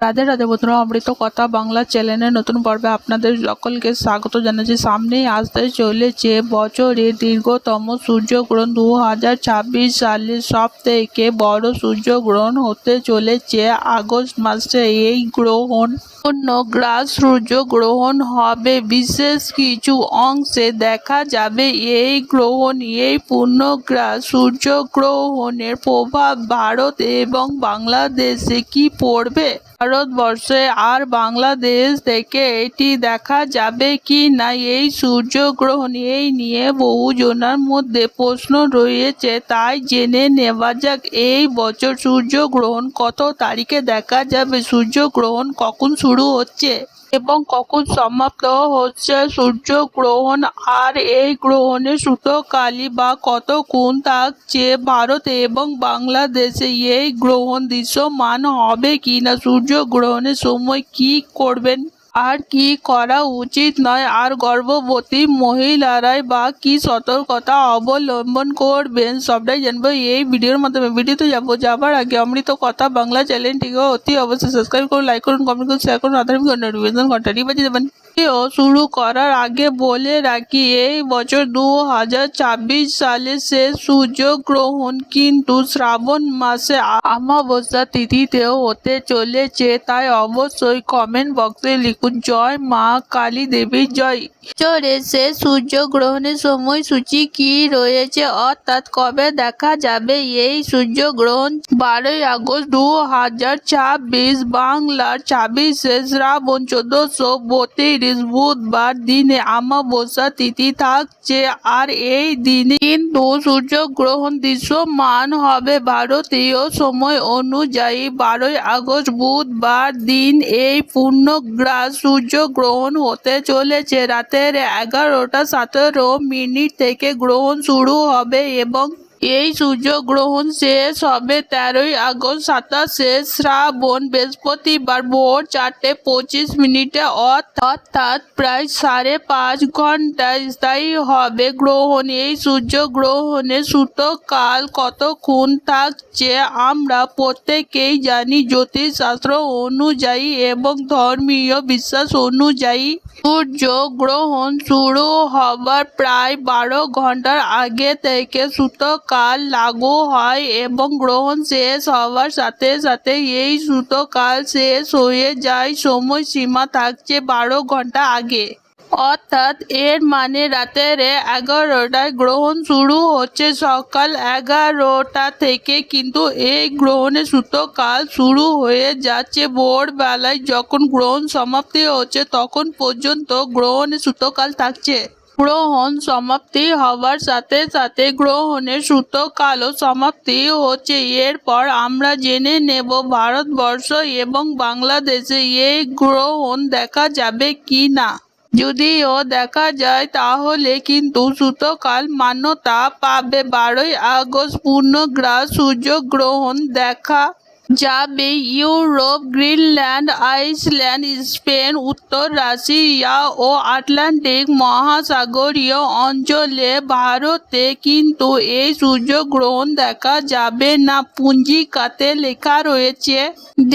রাধে রাধে বন্ধুরা, অমৃত কথা বাংলা চ্যানেলের নতুন পর্বে আপনাদের সকলকে স্বাগত জানাচ্ছি। সামনেই আসতে চলেছে বছরের দীর্ঘতম সূর্যগ্রহণ। 2026 সালের সব থেকে বড় সূর্যগ্রহণ হতে চলেছে আগস্ট মাসে। এই গ্রহণ পূর্ণগ্রাস সূর্যগ্রহণ হবে। বিশেষ কিছু অংশে দেখা যাবে এই গ্রহণ। এই পূর্ণগ্রাস সূর্যগ্রহণের প্রভাব ভারত এবং বাংলাদেশে কি পড়বে? ভারতবর্ষে আর বাংলাদেশ থেকে এটি দেখা যাবে কি না এই সূর্যগ্রহণ, এই নিয়ে বহুজনের মধ্যে প্রশ্ন রয়েছে। তাই জেনে নেওয়া যাক এই বছর সূর্যগ্রহণ কত তারিখে দেখা যাবে, সূর্যগ্রহণ কখন শুরু হচ্ছে এবং কখন সমাপ্ত হচ্ছে সূর্যগ্রহণ, আর এই গ্রহণের সূতকালী বা কতক্ষণ থাকছে। ভারত এবং বাংলাদেশে এই গ্রহণ দৃশ্যমান হবে কিনা, সূর্যগ্রহণের সময় কি করবেন আর কি করা উচিত নয়, আর গর্ভবতী মহিলারাই বা কি সতর্কতা অবলম্বন করবেন, সবটাই জানবো এই ভিডিওর মাধ্যমে। ভিডিওতে যাবার আগে অমৃত কথা বাংলা চ্যানেলটিকে অতি অবশ্যই সাবস্ক্রাইব করুন, লাইক করুন, কমেন্ট করুন, শেয়ার করুন, আধার নোটিফিকেশন ঘন্টাটি বাজিয়ে দেবেন। শুরু করার আগে বলে রাখি, এই বছর 2026 সালে শেষ সূর্যগ্রহণ কিন্তু শ্রাবণ মাসে অমাবস্যা তিথিতেও হতে চলেছে। তাই অবশ্যই কমেন্ট বক্সে লিখুন জয় মা কালী দেবীর জয়। বছরের শেষ সূর্যগ্রহণের সময়সূচি কি রয়েছে, অর্থাৎ কবে দেখা যাবে এই সূর্যগ্রহণ? 12 আগস্ট 2026 বাংলার 26শে শ্রাবণ 1432 বুধবার দিনে অমাবস্যা তিথি থাকছে। আর এই দিনে কিন্তু সূর্যগ্রহণ দৃশ্যমান হবে ভারতীয় সময় অনুযায়ী 12 আগস্ট বুধবার দিন। এই পূর্ণগ্রাস সূর্যগ্রহণ হতে চলেছে রাতের 11টা 17 থেকে গ্রহণ শুরু হবে এবং এই সূর্যগ্রহণ শেষ হবে 13 আগস্ট 27শে শ্রাবণ বৃহস্পতিবার ভোর 4:25 অর্থাৎ প্রায় 5.5 ঘন্টা স্থায়ী হবে গ্রহণ। এই সূর্যগ্রহণের সূতকাল কতক্ষণ থাকছে আমরা প্রত্যেকেই জানি। জ্যোতিষশাস্ত্র অনুযায়ী এবং ধর্মীয় বিশ্বাস অনুযায়ী সূর্যগ্রহণ শুরু হবার প্রায় 12 ঘন্টার আগে থেকে সূতকাল লাগু হয় এবং গ্রহণ শেষ হওয়ার সাথে সাথে এই সূতকাল শেষ হয়ে যায়। সময়সীমা থাকছে 12 ঘন্টা আগে, অর্থাৎ এর মানে রাতের 11টায় গ্রহণ শুরু হচ্ছে। সকাল 11টা থেকে কিন্তু এই গ্রহণের সূতকাল শুরু হয়ে যাচ্ছে। ভোরবেলায় যখন গ্রহণ সমাপ্তি হচ্ছে তখন পর্যন্ত গ্রহণের সূতকাল থাকছে। গ্রহণ সমাপ্তি হওয়ার সাথে সাথে গ্রহণের সূতকালও সমাপ্তি হচ্ছে। এরপর আমরা জেনে নেব ভারতবর্ষ এবং বাংলাদেশে এই গ্রহণ দেখা যাবে কি না। যদিও দেখা যায় তাহলে কিন্তু সূতকাল মান্যতা পাবে। 12 আগস্ট পূর্ণগ্রাস সূর্যগ্রহণ দেখা যাবে ইউরোপ, গ্রিনল্যান্ড, আইসল্যান্ড, স্পেন, উত্তর রাশিয়া ও আটলান্টিক মহাসাগরীয় অঞ্চলে। ভারতে কিন্তু এই সূর্যগ্রহণ দেখা যাবে না, পঞ্জিকাতে লেখা রয়েছে।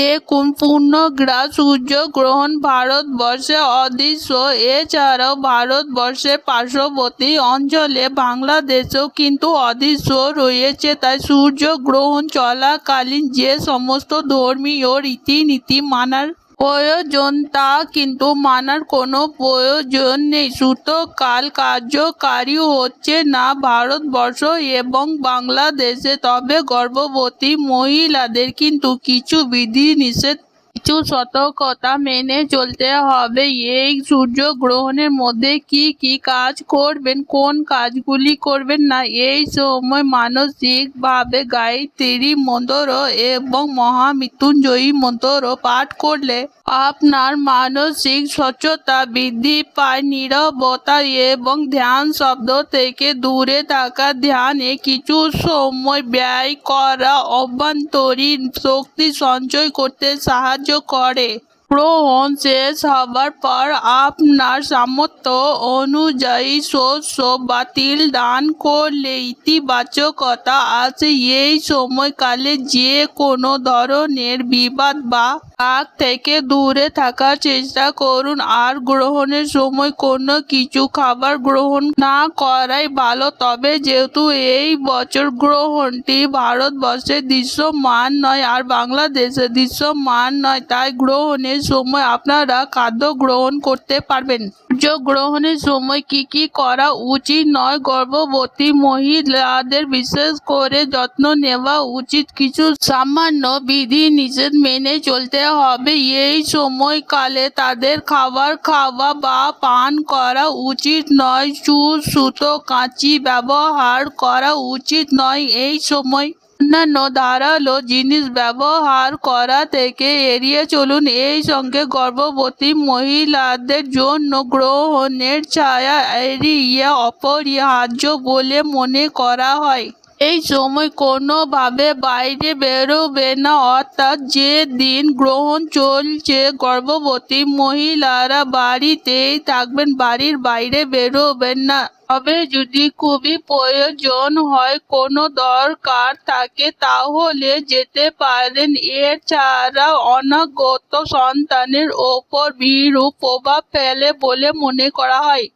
দেখুন, পূর্ণগ্রাস সূর্যগ্রহণ ভারতবর্ষে অদৃশ্য। এছাড়াও ভারতবর্ষের পার্শ্ববর্তী অঞ্চলে বাংলাদেশেও কিন্তু অদৃশ্য রয়েছে। তাই সূর্যগ্রহণ চলাকালীন যে সমস্ত ধর্মীয় রীতিনীতি মানার প্রয়োজন তা কিন্তু মানার কোনো প্রয়োজন নেই। সূতকাল কার্যকারী হচ্ছে না ভারতবর্ষ এবং বাংলাদেশে। তবে গর্ভবতী মহিলাদের কিন্তু কিছু বিধিনিষেধ, কিছু সতর্কতা মেনে চলতে হবে। এই সূর্যগ্রহণের মধ্যে কি কি কাজ করবেন, কোন কাজগুলি করবেন না। এই সময় মানসিকভাবে গায়ত্রী মন্ত্র এবং মহামৃত্যুঞ্জয়ী মন্ত্র পাঠ করলে আপনার মানসিক স্বচ্ছতা বৃদ্ধি পায়। নীরবতা এবং ধ্যান শব্দ থেকে দূরে থাকা, ধ্যানে কিছু সময় ব্যয় করা অভ্যন্তরীণ শক্তি সঞ্চয় করতে সাহায্য করে। গ্রহণ শেষ হবার পর আপনার সামর্থ্য অনুযায়ী শস্য বা তিল দান করলে ইতিবাচকতা আসে। এই সময়কালে যে কোনো ধরনের বিবাদ বা রাগ থেকে দূরে থাকার চেষ্টা করুন আর গ্রহণের সময় কোনো কিছু খাবার গ্রহণ না করাই ভালো। তবে যেহেতু এই বছর গ্রহণটি ভারতবর্ষে দৃশ্যমান নয় আর বাংলাদেশে দৃশ্যমান নয়, তাই গ্রহণের সময় আপনারা খাদ্য গ্রহণ করতে পারবেন। সূর্যগ্রহণের সময় কি করা উচিত নয়? গর্ভবতী মহিলাদের বিশেষ করে যত্ন নেওয়া উচিত। কিছু সামান্য বিধি নিষেধ মেনে চলতে হবে। এই সময়কালে তাদের খাবার খাওয়া বা পান করা উচিত নয়। চুল, সুতো, কাঁচি ব্যবহার করা উচিত নয়। এই সময় অন্যান্য ধারালো জিনিস ব্যবহার করা থেকে এড়িয়ে চলুন। এই সঙ্গে গর্ভবতী মহিলাদের জন্য গ্রহণের ছায়া এড়িয়ে অপরিহার্য বলে মনে করা হয়। এই সময় কোনোভাবে বাইরে বেরোবে না, অর্থাৎ যে দিন গ্রহণ চলছে গর্ভবতী মহিলারা বাড়িতেই থাকবেন, বাড়ির বাইরে বেরোবেন না। তবে যদি খুবই প্রয়োজন হয়, কোনো দরকার থাকে, তাহলে যেতে পারেন। এছাড়া অনাগত সন্তানের ওপর বিরূপ প্রভাব ফেলে বলে মনে করা হয়।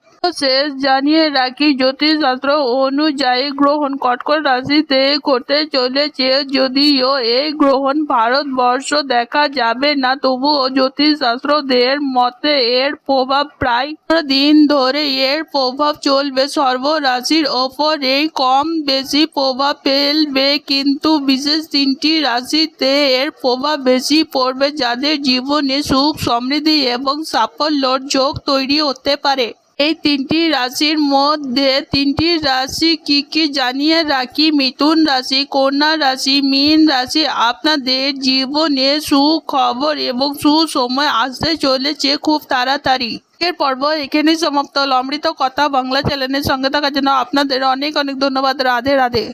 শেষ জানিয়ে রাখি, জ্যোতিষশাস্ত্র অনুযায়ী গ্রহণ কর্কট রাশিতে ঘটতে চলেছে। যদিও এই গ্রহণ ভারতবর্ষ দেখা যাবে না, তবুও জ্যোতিষশাস্ত্রদের মতে এর প্রভাব প্রায় দিন ধরে এর প্রভাব চলবে। সর্ব রাশির ওপরেই কম বেশি প্রভাব ফেলবে, কিন্তু বিশেষ 3টি রাশিতে এর প্রভাব বেশি পড়বে, যাদের জীবনে সুখ, সমৃদ্ধি এবং সাফল্যর যোগ তৈরি হতে পারে। এই 3টি রাশির মধ্যে 3টি রাশি কি জানিয়ে রাখি। মিথুন রাশি, কন্যা রাশি, মীন রাশি। আপনাদের জীবনে সুখবর এবং সুসময় আসতে চলেছে খুব তাড়াতাড়ি। এর পর্ব এখানেই সমাপ্ত হলো। অমৃত কথা বাংলা চ্যানেলের সঙ্গে থাকার জন্য আপনাদের অনেক অনেক ধন্যবাদ। রাধে রাধে।